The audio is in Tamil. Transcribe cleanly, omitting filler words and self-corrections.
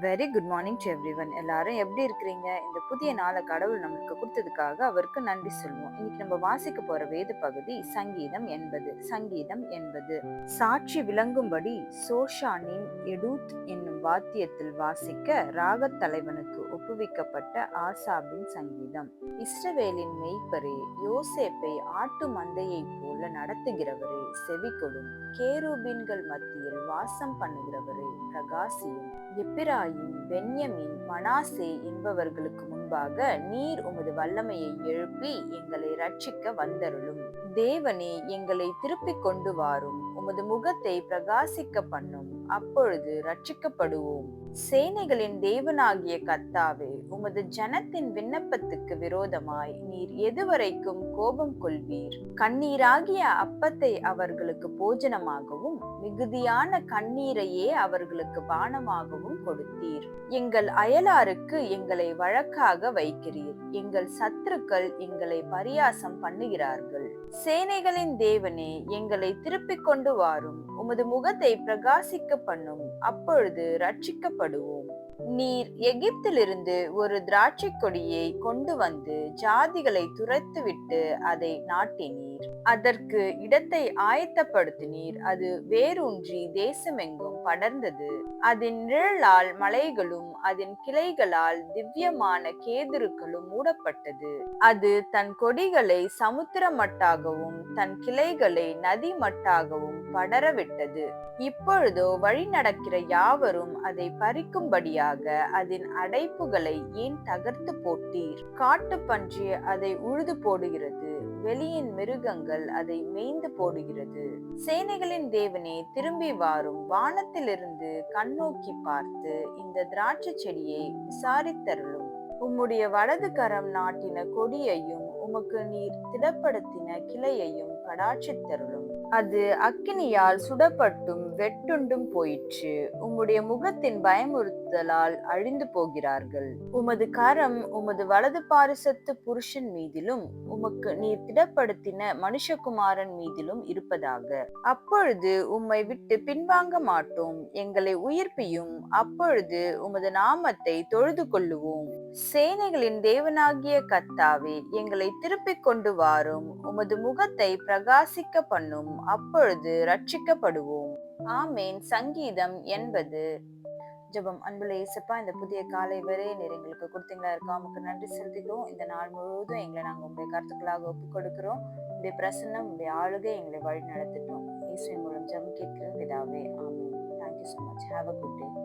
Very good morning to everyone. எல்லாரும் எப்படி இருக்கிறீங்க? இந்த புதிய நாளை கடவுள் நம்மளுக்கு கொடுத்ததுக்காக அவருக்கு நன்றி சொல்லுவோம். இன்னைக்கு நம்ம வாசிக்க போற வேத பகுதி சங்கீதம் 80. சாட்சி விளங்கும்படி சோஷானின் எடூத் என்னும் வாத்தியத்தில் வாசிக்க ராகத் தலைவனுக்கு ஒப்புவிக்கப்பட்ட ஆசாபின் சங்கீதம். இஸ்ரவேலின் மெய்ப்பரே, யோசேப்பை ஆட்டு மந்தையைப் போல நடத்துகிறவரே செவிகொடும். கேருபீன்கள் மத்தியில் வாசம் பண்ணுகிறவரே பிரகாசியும். எப்பிராயிம், பென்யமீன், மனாசே என்பவர்களுக்கு முன்பாக நீர் உமது வல்லமையை எழுப்பி எங்களை ரட்சிக்க வந்தருளும். தேவனே, எங்களை திருப்பிக் கொண்டு வாரும். உமது முகத்தை பிரகாசிக்க பண்ணும். அப்பொழுது ரட்சிக்கப்படுவோம். சேனைகளின் தேவனாகிய கர்த்தாவே, உமது ஜனத்தின் விண்ணப்பத்துக்கு விரோதமாய் நீர் எதுவரைக்கும் கோபம் கொள்வீர்? கண்ணீராகிய அப்பத்தை அவர்களுக்கு போஜனமாகவும் மிகுதியான கண்ணீரையே அவர்களுக்கு பானமாகவும் கொடுத்தீர். எங்கள் அயலாருக்கு எங்களை வழக்காக வைக்கிறீர். எங்கள் சத்துருக்கள் எங்களை பரியாசம் பண்ணுகிறார்கள். சேனைகளின் தேவனே, எங்களை திருப்பிக் கொண்டு வாரும். உமது முகத்தை பிரகாசிக்க பண்ணும். அப்பொழுது ரட்சிக்கப்படுவோம். நீர் எகிப்திலிருந்து ஒரு திராட்சை கொடியை கொண்டு வந்து ஜாதிகளை துரத்துவிட்டு அதை நாட்டினீர். அதற்கு இடத்தை ஆயத்தப்படுத்தினீர். அது வேரூன்றி தேசமெங்கும் படர்ந்தது. அதன் நிழலால் மலைகளும் அதன் கிளைகளால் திவ்யமான கேதுருக்களும் மூடப்பட்டது. அது தன் கொடிகளை சமுத்திர மட்டாகவும் தன் கிளைகளை நதி மட்டாகவும் படரவிட்டது. இப்பொழுதோ வழி நடக்கிற யாவரும் அதை பறிக்கும்படியாக அதன் அடைப்புகளை ஏன் தகர்த்து போட்டீர்? காட்டு பன்றி அதை உழுது போடுகிறது. வெளியின் மிருகங்கள் அதை மேய்ந்து போடுகிறது. சேனைகளின் தேவனே, திரும்பி வாரும். வானத்திலிருந்து கண்ணோக்கி பார்த்து இந்த திராட்சை செடியை விசாரித்தருளும். உம்முடைய வலது கரம் நாட்டின கொடியையும் உமக்கு நீர் திடப்படுத்தின கிளையையும் கடாட்சித்தருளும். அது அக்கினியால் சுடப்பட்டும் வெட்டுண்டும் போயிற்று. உம்முடைய முகத்தின் பயமுறுத்தலால் அழிந்து போகிறார்கள். உமது கரம் உமது வலது பாரிசத்து புருஷன் மீதிலும் உமக்கு நீர் திடப்படுத்தின மனுஷகுமாரன் மீதிலும் இருப்பதாக. அப்பொழுது உம்மை விட்டு பின்வாங்க மாட்டோம். எங்களை உயிர்ப்பியும். அப்பொழுது உமது நாமத்தை தொழுது கொள்ளுவோம். சேனைகளின் தேவனாகிய கர்த்தாவே, எங்களை திருப்பிக் கொண்டு வாரும். உமது முகத்தை பிரகாசிக்க பண்ணும். அப்பொழுது ரட்சிக்கப்படுவோம். ஆமேன். சங்கீதம் 80. ஜெபம். அன்புள்ள இயேசப்பா, இந்த புதிய காலை வரை நீர் எங்களுக்கு கொடுத்தீங்களா இருக்கா, உமக்கு நன்றி செலுத்துகிறோம். இந்த நாள் முழுவதும் எங்களை நாங்கள் உங்களுடைய கருத்துக்களாக ஒப்புக் கொடுக்கிறோம். உங்களுடைய பிரசன்னம், உங்களுடைய ஆளுகை எங்களை வழி நடத்தட்டும். இயேசுவின் மூலம் ஜெபம் கேட்கிறோம் பிதாவே. ஆமேன். Thank you so much. Have a good day.